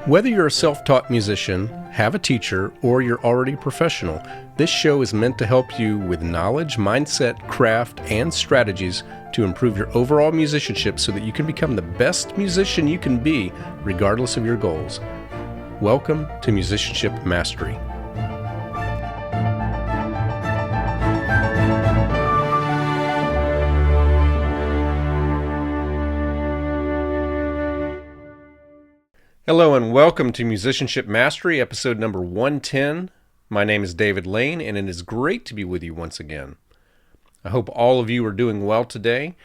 Whether you're a self-taught musician, have a teacher, or you're already a professional, this show is meant to help you with knowledge, mindset, craft, and strategies to improve your overall musicianship so that you can become the best musician you can be, regardless of your goals. Welcome to Musicianship Mastery. Hello and welcome to Musicianship Mastery, episode number 110. My name is David Lane, and it is great to be with you once again. I hope all of you are doing well today.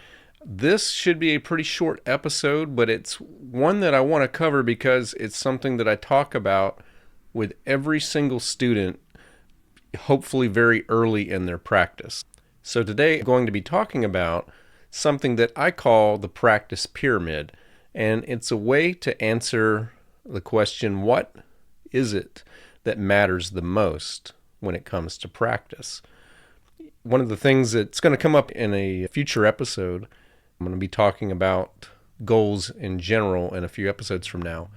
This should be a pretty short episode, but it's one that I want to cover because it's something that I talk about with every single student, hopefully very early in their practice. So today I'm going to be talking about something that I call the practice pyramid, and it's a way to answer the question, what is it that matters the most when it comes to practice? One of the things that's going to come up in a future episode, I'm going to be talking about goals in general in a few episodes from now.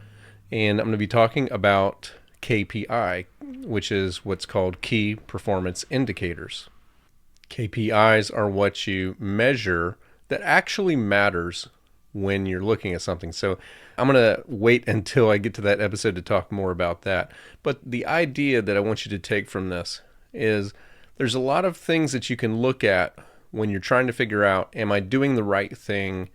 And I'm going to be talking about KPI, which is what's called Key Performance Indicators. KPIs are what you measure that actually matters when you're looking at something. So I'm going to wait until I get to that episode to talk more about that. But the idea that I want you to take from this is there's a lot of things that you can look at when you're trying to figure out, am I doing the right thing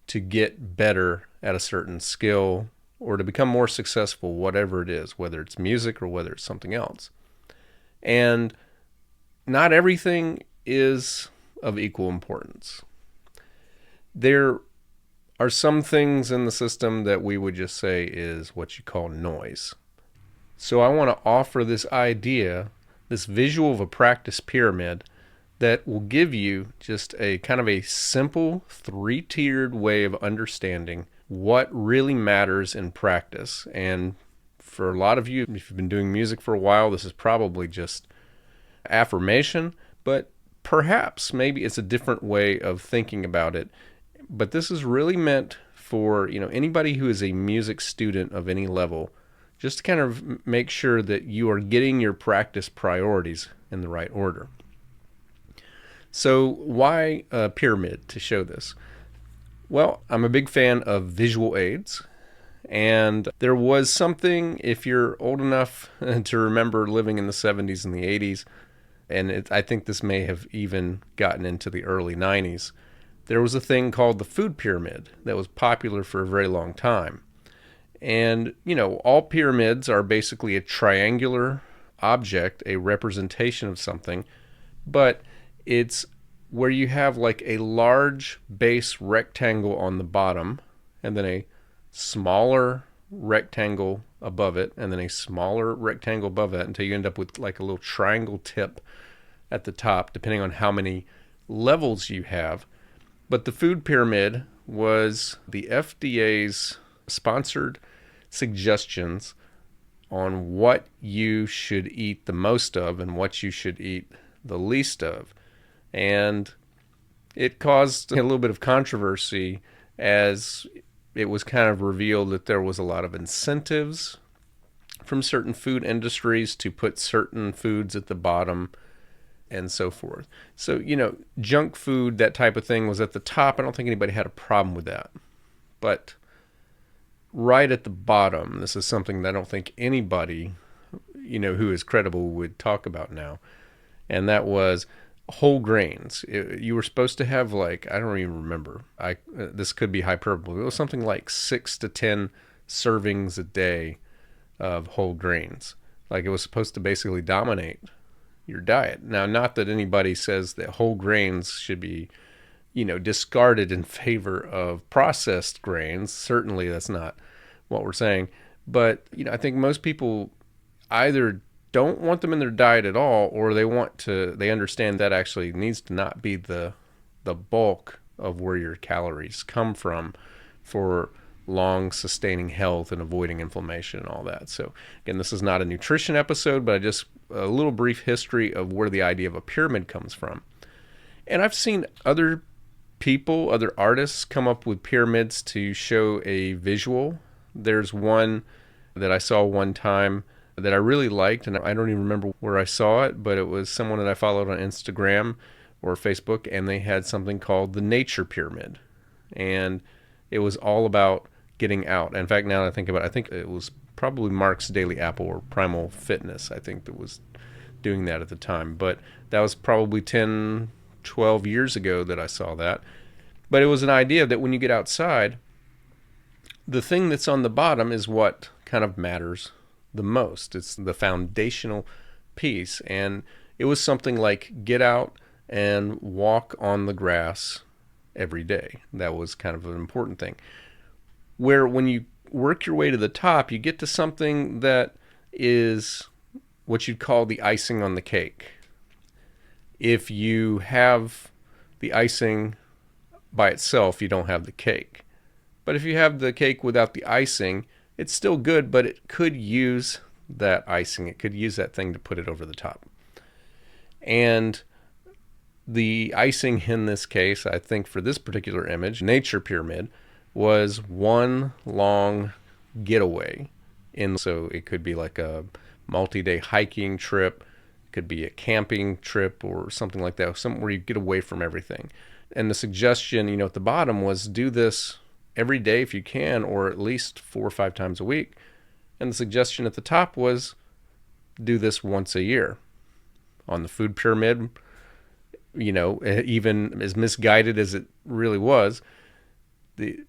to get better at a certain skill or to become more successful, whatever it is, whether it's music or whether it's something else. And not everything is of equal importance. There are some things in the system that we would just say is what you call noise. So I want to offer this idea, this visual of a practice pyramid that will give you just a kind of a simple three-tiered way of understanding what really matters in practice. And for a lot of you, if you've been doing music for a while, this is probably just affirmation, but perhaps maybe it's a different way of thinking about it. But this is really meant for, anybody who is a music student of any level, just to kind of make sure that you are getting your practice priorities in the right order. So why a pyramid to show this? Well, I'm a big fan of visual aids, and there was something, if you're old enough to remember living in the 70s and the 80s, and I think this may have even gotten into the early 90s, there was a thing called the food pyramid that was popular for a very long time. And, all pyramids are basically a triangular object, a representation of something, but it's where you have like a large base rectangle on the bottom, and then a smaller rectangle above it, and then a smaller rectangle above that, until you end up with like a little triangle tip at the top, depending on how many levels you have. But the food pyramid was the FDA's sponsored suggestions on what you should eat the most of and what you should eat the least of. And it caused a little bit of controversy as it was kind of revealed that there was a lot of incentives from certain food industries to put certain foods at the bottom and so forth. So, junk food, that type of thing, was at the top. I don't think anybody had a problem with that. But right at the bottom, this is something that I don't think anybody, who is credible would talk about now. And that was whole grains. You were supposed to have I don't even remember. This could be hyperbole. It was something like 6 to 10 servings a day of whole grains. It was supposed to basically dominate your diet. Now, not that anybody says that whole grains should be, discarded in favor of processed grains. Certainly that's not what we're saying. But, I think most people either don't want them in their diet at all, or they understand that actually needs to not be the bulk of where your calories come from for long sustaining health and avoiding inflammation and all that. So again, this is not a nutrition episode, but just a little brief history of where the idea of a pyramid comes from. And I've seen other artists come up with pyramids to show a visual. There's one that I saw one time that I really liked, and I don't even remember where I saw it, but it was someone that I followed on Instagram or Facebook, and they had something called the Nature Pyramid. And it was all about getting out. In fact, now that I think about it, I think it was probably Mark's Daily Apple or Primal Fitness, I think, that was doing that at the time. But that was probably 10, 12 years ago that I saw that. But it was an idea that when you get outside, the thing that's on the bottom is what kind of matters the most. It's the foundational piece. And it was something like get out and walk on the grass every day. That was kind of an important thing. Where when you work your way to the top, you get to something that is what you'd call the icing on the cake. If you have the icing by itself, you don't have the cake. But if you have the cake without the icing, it's still good, but it could use that icing. It could use that thing to put it over the top. And the icing in this case, I think for this particular image, Nature Pyramid, was one long getaway. So it could be like a multi-day hiking trip, it could be a camping trip or something like that, somewhere where you get away from everything. And the suggestion, at the bottom was do this every day if you can, or at least 4 or 5 times a week. And the suggestion at the top was do this once a year. On the food pyramid, even as misguided as it really was,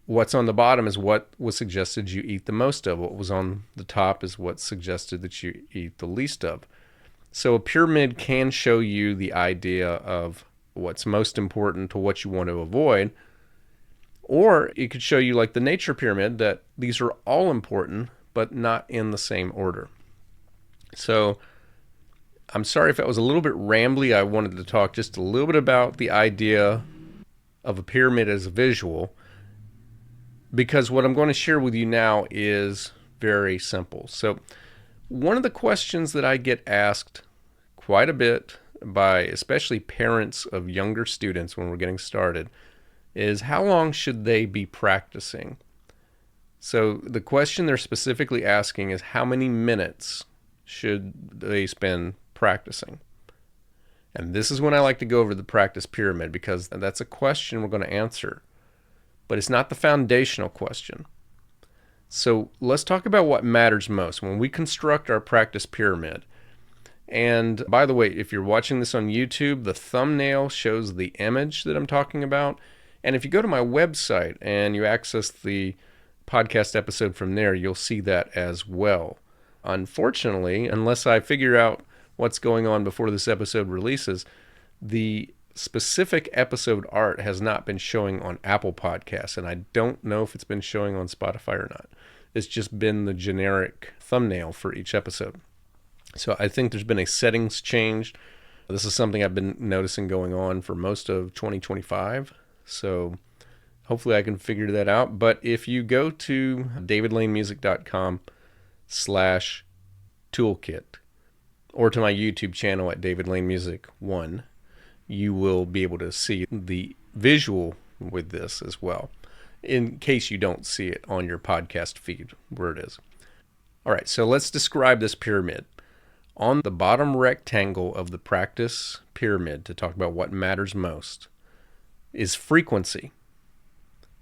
what's on the bottom is what was suggested you eat the most of. What was on the top is what suggested that you eat the least of. So a pyramid can show you the idea of what's most important to what you want to avoid. Or it could show you, like the Nature Pyramid, that these are all important, but not in the same order. So I'm sorry if that was a little bit rambly. I wanted to talk just a little bit about the idea of a pyramid as a visual, because what I'm going to share with you now is very simple. So one of the questions that I get asked quite a bit by especially parents of younger students when we're getting started is how long should they be practicing? So the question they're specifically asking is how many minutes should they spend practicing? And this is when I like to go over the practice pyramid, because that's a question we're going to answer. But it's not the foundational question. So let's talk about what matters most when we construct our practice pyramid. And by the way, if you're watching this on YouTube, the thumbnail shows the image that I'm talking about. And if you go to my website and you access the podcast episode from there, you'll see that as well. Unfortunately, unless I figure out what's going on before this episode releases, the specific episode art has not been showing on Apple Podcasts, and I don't know if it's been showing on Spotify or not. It's just been the generic thumbnail for each episode. So I think there's been a settings change. This is something I've been noticing going on for most of 2025. So hopefully I can figure that out. But if you go to davidlanemusic.com/toolkit or to my YouTube channel at David Lane Music 1, you will be able to see the visual with this as well, in case you don't see it on your podcast feed where it is. All right, so let's describe this pyramid. On the bottom rectangle of the practice pyramid, to talk about what matters most, is frequency.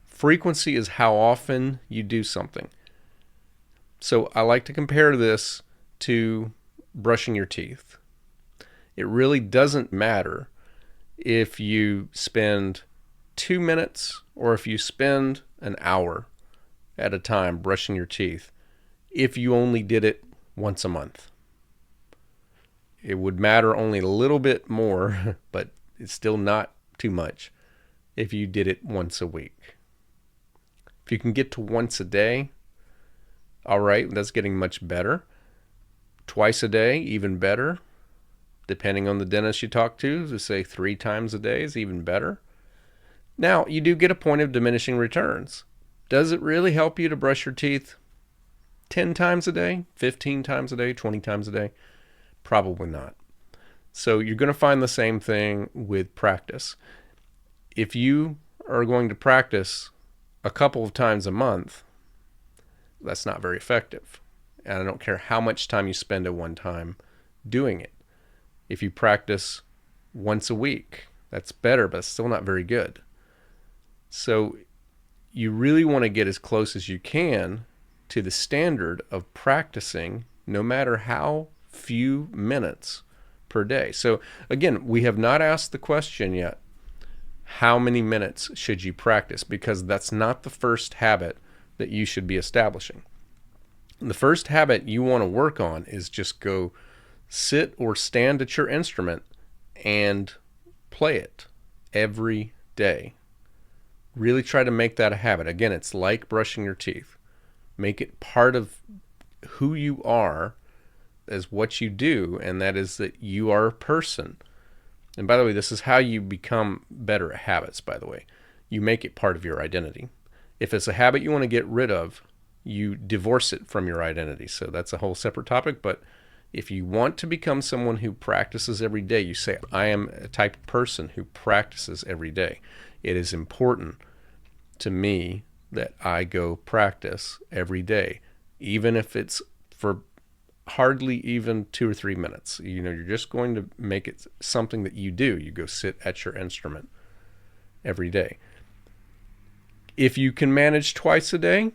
Frequency is how often you do something. So I like to compare this to brushing your teeth. It really doesn't matter if you spend 2 minutes or if you spend an hour at a time brushing your teeth, if you only did it once a month. It would matter only a little bit more, but it's still not too much if you did it once a week. If you can get to once a day, all right, that's getting much better. Twice a day, even better. Depending on the dentist you talk to say 3 times a day is even better. Now, you do get a point of diminishing returns. Does it really help you to brush your teeth 10 times a day, 15 times a day, 20 times a day? Probably not. So you're going to find the same thing with practice. If you are going to practice a couple of times a month, that's not very effective. And I don't care how much time you spend at one time doing it. If you practice once a week, that's better, but it's still not very good. So you really want to get as close as you can to the standard of practicing no matter how few minutes per day. So again, we have not asked the question yet, how many minutes should you practice? Because that's not the first habit that you should be establishing. The first habit you want to work on is just go sit or stand at your instrument and play it every day. Really try to make that a habit. Again, it's like brushing your teeth. Make it part of who you are as what you do, and that is that you are a person. And by the way, this is how you become better at habits, by the way. You make it part of your identity. If it's a habit you want to get rid of, you divorce it from your identity. So that's a whole separate topic, but if you want to become someone who practices every day, you say, I am a type of person who practices every day. It is important to me that I go practice every day, even if it's for hardly even 2 or 3 minutes. You're just going to make it something that you do. You go sit at your instrument every day. If you can manage twice a day,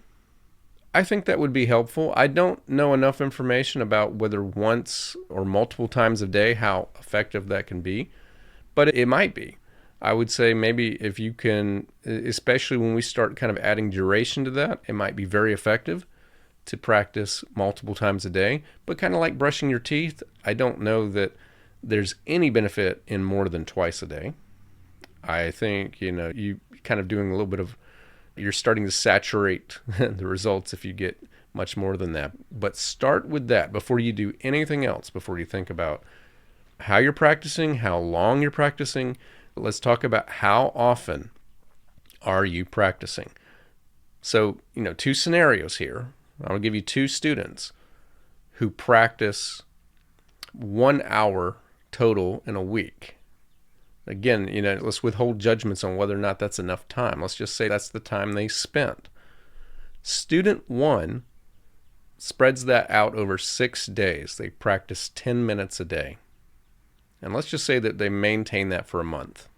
I think that would be helpful. I don't know enough information about whether once or multiple times a day, how effective that can be, but it might be. I would say maybe if you can, especially when we start kind of adding duration to that, it might be very effective to practice multiple times a day. But kind of like brushing your teeth, I don't know that there's any benefit in more than twice a day. I think, you kind of doing a little bit of, you're starting to saturate the results if you get much more than that. But start with that before you do anything else, before you think about how you're practicing, how long you're practicing. Let's talk about how often are you practicing. So, 2 scenarios here. I'll give you 2 students who practice 1 hour total in a week. Again, let's withhold judgments on whether or not that's enough time. Let's just say that's the time they spent. Student 1 spreads that out over 6 days. They practice 10 minutes a day. And let's just say that they maintain that for a month.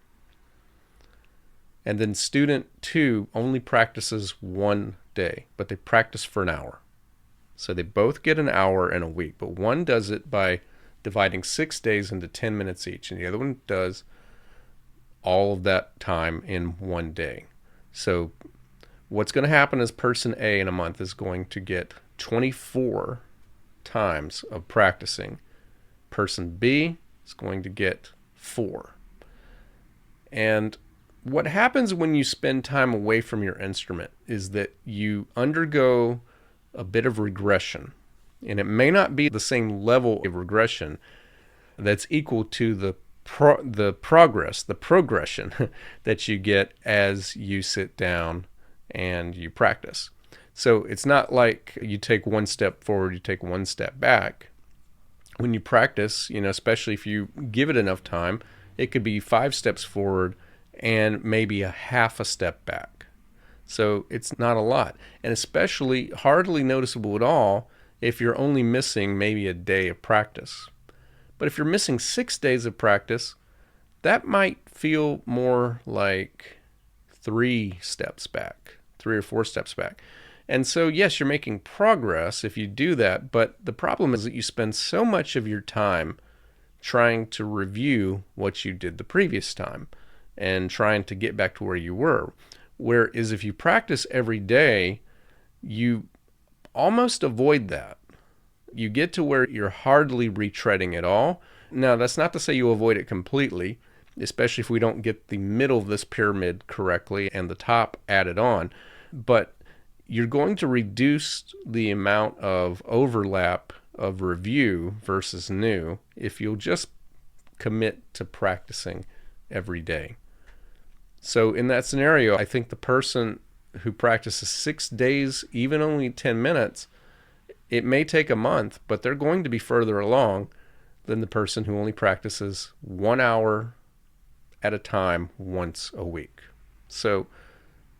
And then student 2 only practices 1 day, but they practice for an hour. So they both get an hour in a week, but one does it by dividing 6 days into 10 minutes each, and the other one does all of that time in 1 day. So what's going to happen is person A in a month is going to get 24 times of practicing. Person B is going to get 4. And what happens when you spend time away from your instrument is that you undergo a bit of regression. And it may not be the same level of regression that's equal to the progression that you get as you sit down and you practice. So it's not like you take 1 step forward, you take 1 step back. When you practice, especially if you give it enough time, it could be 5 steps forward and maybe a half a step back. So it's not a lot. And especially hardly noticeable at all if you're only missing maybe a day of practice. But if you're missing 6 days of practice, that might feel more like 3 steps back, 3 or 4 steps back. And so, yes, you're making progress if you do that, but the problem is that you spend so much of your time trying to review what you did the previous time and trying to get back to where you were. Whereas if you practice every day, you almost avoid that. You get to where you're hardly retreading at all. Now, that's not to say you avoid it completely, especially if we don't get the middle of this pyramid correctly and the top added on. But you're going to reduce the amount of overlap of review versus new if you'll just commit to practicing every day. So in that scenario, I think the person who practices 6 days, even only 10 minutes, it may take a month, but they're going to be further along than the person who only practices 1 hour at a time once a week. So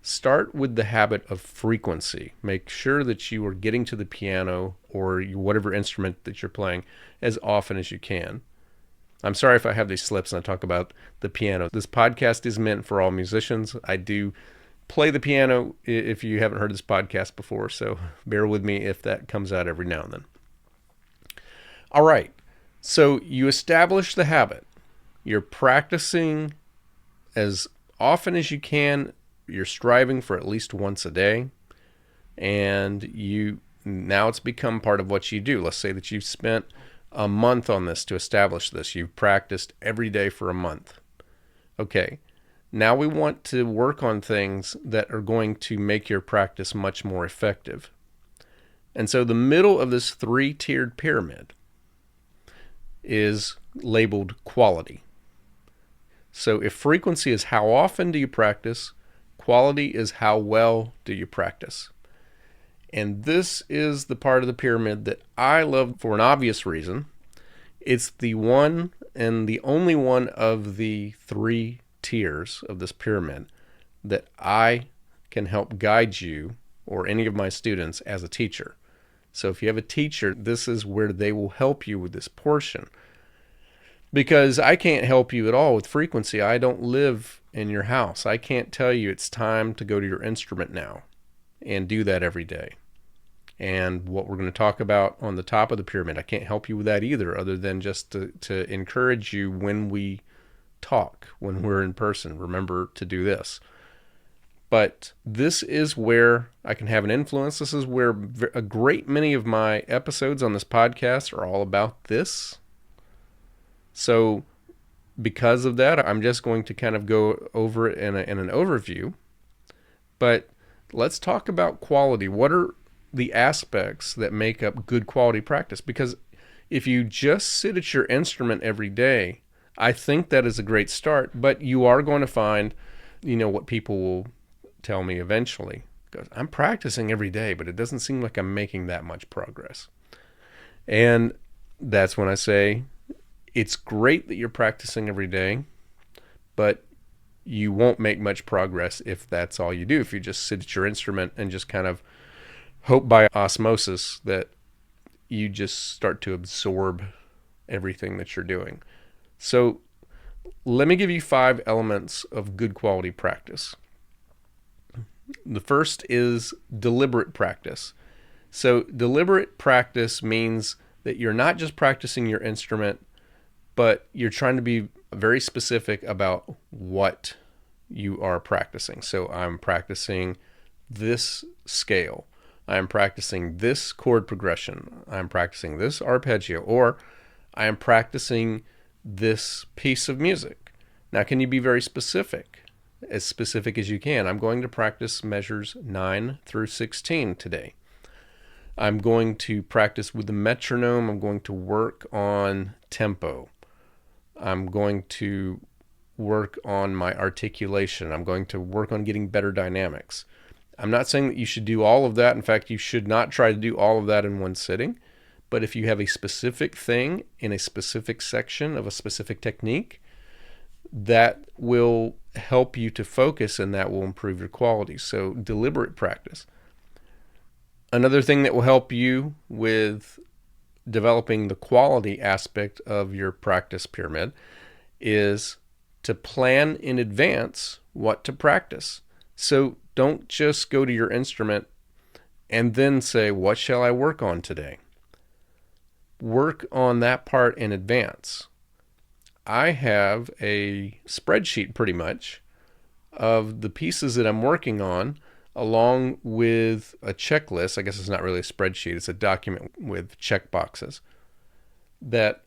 start with the habit of frequency. Make sure that you are getting to the piano or whatever instrument that you're playing as often as you can. I'm sorry if I have these slips and I talk about the piano. This podcast is meant for all musicians. I do play the piano if you haven't heard this podcast before, so bear with me if that comes out every now and then. All right, so you establish the habit. You're practicing as often as you can. You're striving for at least once a day, and now it's become part of what you do. Let's say that you've spent a month on this to establish this. You've practiced every day for a month. Okay, now we want to work on things that are going to make your practice much more effective. And so the middle of this three-tiered pyramid is labeled quality. So if frequency is how often do you practice, quality is how well do you practice. And this is the part of the pyramid that I love for an obvious reason. It's the one and the only one of the three tiers of this pyramid that I can help guide you or any of my students as a teacher. So if you have a teacher, this is where they will help you with this portion. Because I can't help you at all with frequency. I don't live in your house. I can't tell you it's time to go to your instrument now and do that every day. And what we're going to talk about on the top of the pyramid, I can't help you with that either, other than just to encourage you when we talk, when we're in person. Remember to do this. But this is where I can have an influence. This is where a great many of my episodes on this podcast are all about this. So because of that, I'm just going to kind of go over it in an overview. But let's talk about quality. What are the aspects that make up good quality practice? Because if you just sit at your instrument every day, I think that is a great start. But you are going to find, what people will tell me eventually. Because I'm practicing every day, but it doesn't seem like I'm making that much progress. And that's when I say, it's great that you're practicing every day, but you won't make much progress if that's all you do. If you just sit at your instrument and just kind of hope by osmosis that you just start to absorb everything that you're doing. So let me give you 5 elements of good quality practice. The first is deliberate practice. So deliberate practice means that you're not just practicing your instrument, but you're trying to be very specific about what you are practicing. So I'm practicing this scale. I'm practicing this chord progression. I'm practicing this arpeggio, or I am practicing this piece of music. Now, can you be very specific? As specific as you can. I'm going to practice measures 9 through 16 today. I'm going to practice with the metronome. I'm going to work on tempo. I'm going to work on my articulation. I'm going to work on getting better dynamics. I'm not saying that you should do all of that. In fact, you should not try to do all of that in one sitting. But if you have a specific thing in a specific section of a specific technique, that will help you to focus and that will improve your quality. So deliberate practice. Another thing that will help you with developing the quality aspect of your practice pyramid is to plan in advance what to practice. So don't just go to your instrument and then say, what shall I work on today? Work on that part in advance. I have a spreadsheet pretty much of the pieces that I'm working on, along with a checklist. I guess it's not really a spreadsheet, it's a document with check boxes that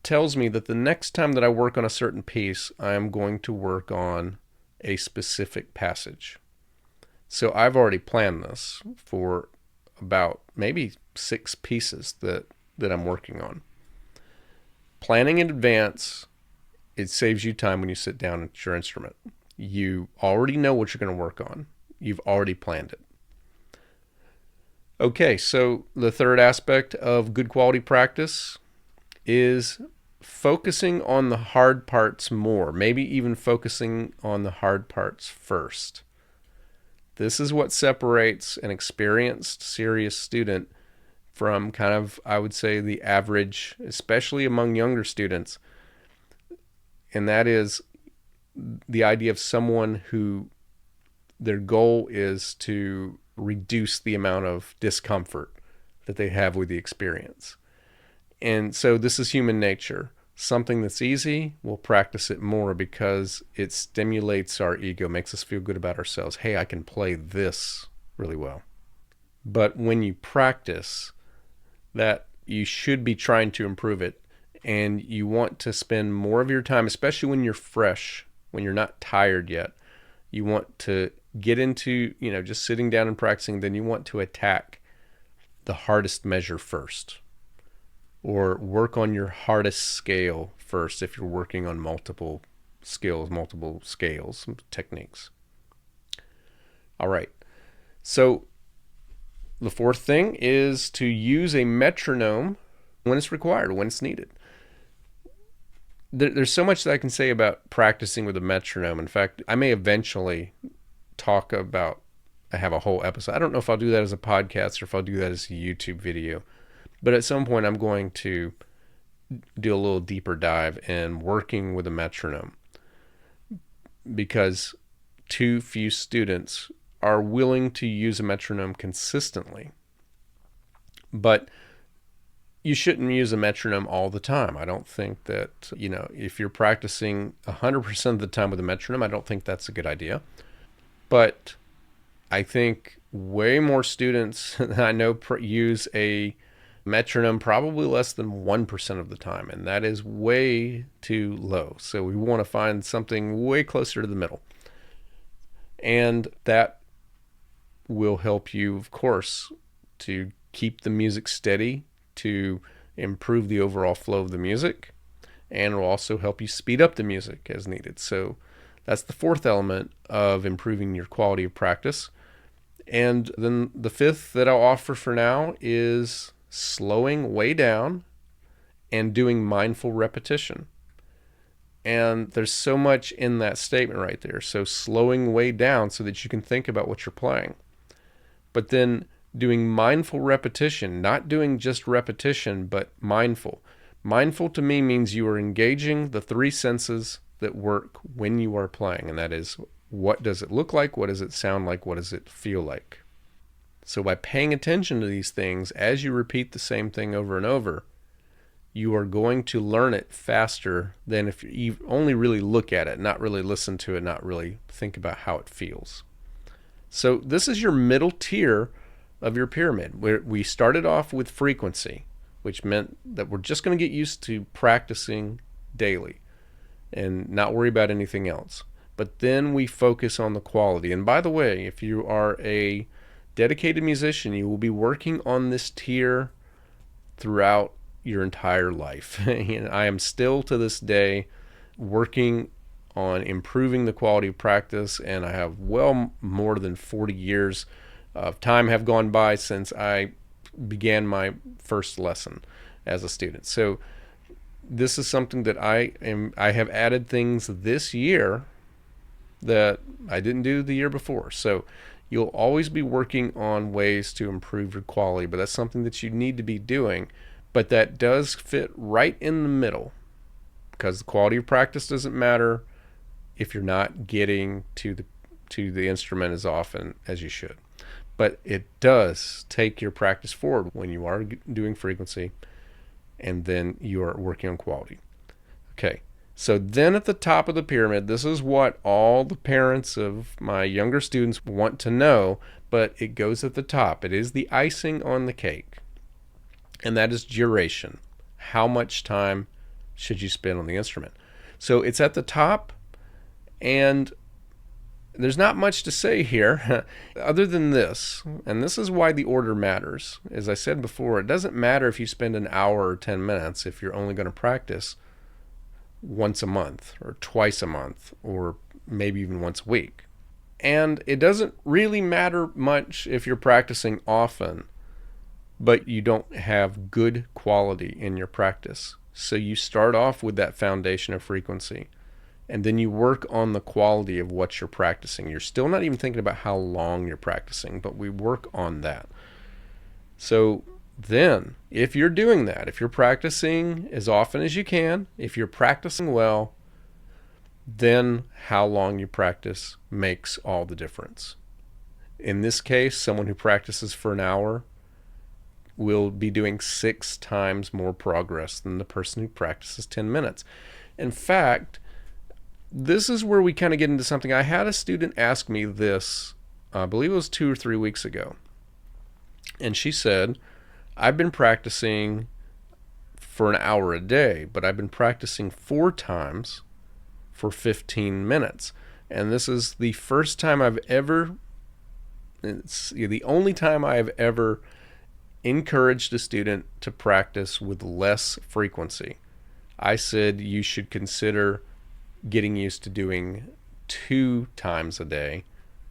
tells me that the next time that I work on a certain piece, I am going to work on a specific passage. So I've already planned this for about maybe 6 pieces that I'm working on. Planning in advance, it saves you time when you sit down at your instrument. You already know what you're going to work on. You've already planned it. Okay, so the third aspect of good quality practice is focusing on the hard parts more, maybe even focusing on the hard parts first. This is what separates an experienced, serious student from kind of, I would say, the average, especially among younger students. And that is the idea of someone who their goal is to reduce the amount of discomfort that they have with the experience. And so this is human nature. Something that's easy, we'll practice it more because it stimulates our ego, makes us feel good about ourselves. Hey, I can play this really well. But when you practice, that you should be trying to improve it, and you want to spend more of your time, especially when you're fresh, when you're not tired yet. You want to get into, just sitting down and practicing, then you want to attack the hardest measure first, or work on your hardest scale first if you're working on multiple scales, techniques. All right. So the fourth thing is to use a metronome when it's required, when it's needed. There's so much that I can say about practicing with a metronome. In fact, I may eventually talk about, I have a whole episode. I don't know if I'll do that as a podcast or if I'll do that as a YouTube video. But at some point, I'm going to do a little deeper dive in working with a metronome, because too few students are willing to use a metronome consistently. But you shouldn't use a metronome all the time. I don't think that, if you're practicing 100% of the time with a metronome, I don't think that's a good idea. But I think way more students than I know use a metronome probably less than 1% of the time, and that is way too low. So we want to find something way closer to the middle. And that will help you, of course, to keep the music steady, to improve the overall flow of the music, and will also help you speed up the music as needed. So that's the fourth element of improving your quality of practice. And then the fifth that I'll offer for now is slowing way down and doing mindful repetition. And there's so much in that statement right there. So slowing way down so that you can think about what you're playing. But then doing mindful repetition, not doing just repetition, but mindful. Mindful to me means you are engaging the three senses that work when you are playing. And that is, what does it look like? What does it sound like? What does it feel like? So by paying attention to these things, as you repeat the same thing over and over, you are going to learn it faster than if you only really look at it, not really listen to it, not really think about how it feels. So this is your middle tier of your pyramid, where we started off with frequency, which meant that we're just going to get used to practicing daily and not worry about anything else. But then we focus on the quality. And by the way, if you are a dedicated musician, you will be working on this tier throughout your entire life. And I am still to this day working on improving the quality of practice, and I have well more than 40 years of time have gone by since I began my first lesson as a student. So this is something that I have added things this year that I didn't do the year before. So you'll always be working on ways to improve your quality, but that's something that you need to be doing. But that does fit right in the middle, because the quality of practice doesn't matter if you're not getting to the instrument as often as you should. But it does take your practice forward when you are doing frequency and then you are working on quality. Okay, so then at the top of the pyramid, this is what all the parents of my younger students want to know, but it goes at the top. It is the icing on the cake, and that is duration. How much time should you spend on the instrument? So it's at the top, and there's not much to say here other than this, and this is why the order matters. As I said before, it doesn't matter if you spend an hour or 10 minutes if you're only going to practice once a month or twice a month or maybe even once a week. And it doesn't really matter much if you're practicing often, but you don't have good quality in your practice. So you start off with that foundation of frequency. and then you work on the quality of what you're practicing. You're still not even thinking about how long you're practicing, but we work on that. So then, if you're doing that, if you're practicing as often as you can, if you're practicing well, then how long you practice makes all the difference. In this case, someone who practices for an hour will be doing 6 times more progress than the person who practices 10 minutes. In fact, this is where we kind of get into something. I had a student ask me this, I believe it was 2 or 3 weeks ago. And she said, I've been practicing for an hour a day, but I've been practicing 4 times for 15 minutes. And this is the first time it's the only time I have ever encouraged a student to practice with less frequency. I said you should consider getting used to doing 2 times a day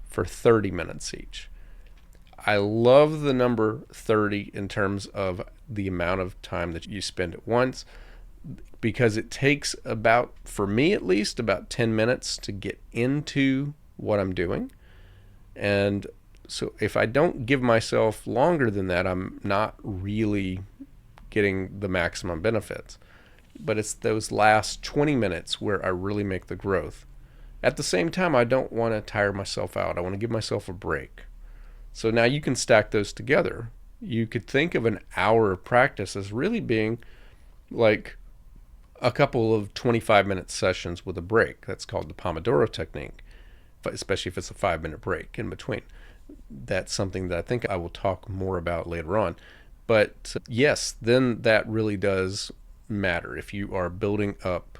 for 30 minutes each. I love the number 30 in terms of the amount of time that you spend at once, because it takes about, for me at least, about 10 minutes to get into what I'm doing. And so if I don't give myself longer than that, I'm not really getting the maximum benefits. But it's those last 20 minutes where I really make the growth. At the same time, I don't want to tire myself out. I want to give myself a break. So now you can stack those together. You could think of an hour of practice as really being like a couple of 25-minute sessions with a break. That's called the Pomodoro technique, especially if it's a 5-minute break in between. That's something that I think I will talk more about later on. But yes, then that really does matter. If you are building up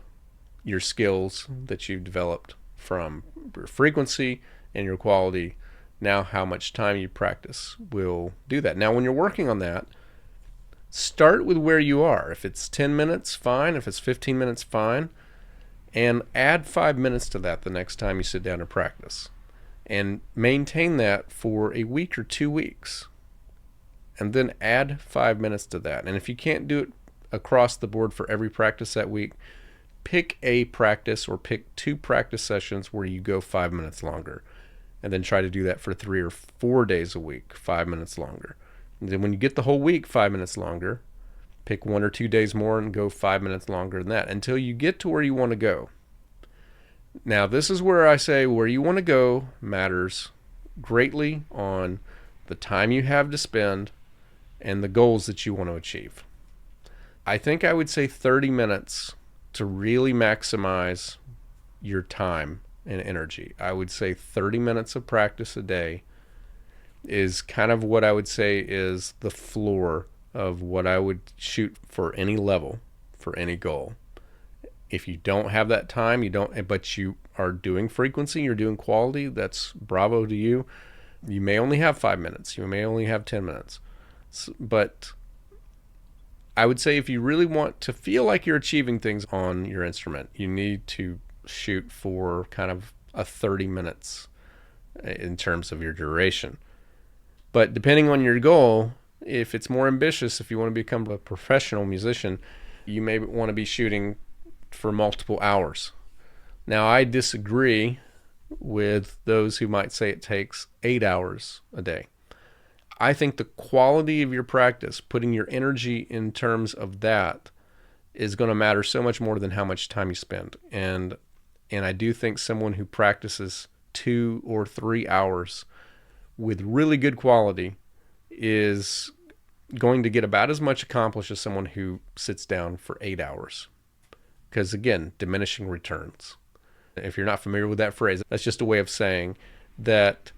your skills that you've developed from your frequency and your quality, now how much time you practice will do that. Now when you're working on that, start with where you are. If it's 10 minutes, fine. If it's 15 minutes, fine. And add 5 minutes to that the next time you sit down to practice. And maintain that for a week or 2 weeks. And then add 5 minutes to that. And if you can't do it across the board for every practice that week, pick a practice or pick 2 practice sessions where you go 5 minutes longer. And then try to do that for 3 or 4 days a week, 5 minutes longer. And then when you get the whole week 5 minutes longer, pick 1 or 2 days more and go 5 minutes longer than that until you get to where you want to go. Now, this is where I say where you want to go matters greatly on the time you have to spend and the goals that you want to achieve. I think I would say 30 minutes to really maximize your time and energy. I would say 30 minutes of practice a day is kind of what I would say is the floor of what I would shoot for any level, for any goal. If you don't have that time, but you are doing frequency, you're doing quality, that's bravo to you. You may only have 5 minutes, you may only have 10 minutes. But I would say if you really want to feel like you're achieving things on your instrument, you need to shoot for kind of a 30 minutes in terms of your duration. But depending on your goal, if it's more ambitious, if you want to become a professional musician, you may want to be shooting for multiple hours. Now, I disagree with those who might say it takes 8 hours a day. I think the quality of your practice, putting your energy in terms of that, is going to matter so much more than how much time you spend. And I do think someone who practices 2 or 3 hours with really good quality is going to get about as much accomplished as someone who sits down for 8 hours. Because again, diminishing returns. If you're not familiar with that phrase, that's just a way of saying that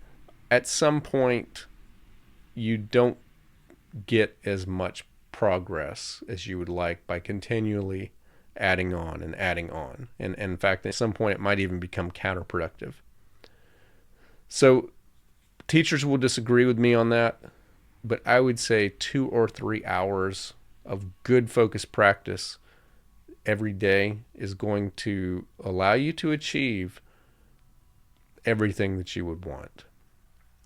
at some point you don't get as much progress as you would like by continually adding on and adding on. And in fact, at some point it might even become counterproductive. So teachers will disagree with me on that, but I would say 2 or 3 hours of good focused practice every day is going to allow you to achieve everything that you would want.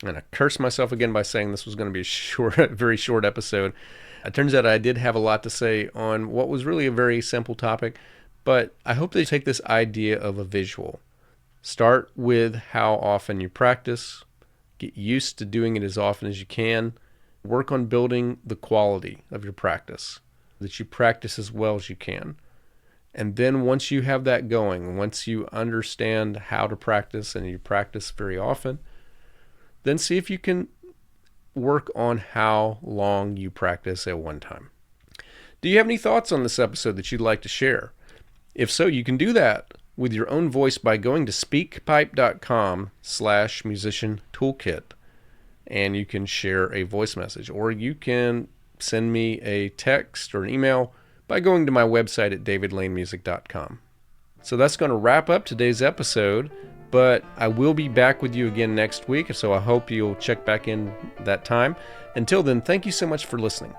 And I cursed myself again by saying this was going to be a very short episode. It turns out I did have a lot to say on what was really a very simple topic, But I hope they take this idea of a visual. Start with how often you practice. Get used to doing it as often as you can. Work on building the quality of your practice, that you practice as well as you can. And then once you have that going, once you understand how to practice and you practice very often, then see if you can work on how long you practice at one time. Do you have any thoughts on this episode that you'd like to share? If so, you can do that with your own voice by going to speakpipe.com/musician toolkit, and you can share a voice message, or you can send me a text or an email by going to my website at davidlanemusic.com. So that's going to wrap up today's episode, but I will be back with you again next week, so I hope you'll check back in that time. Until then, thank you so much for listening.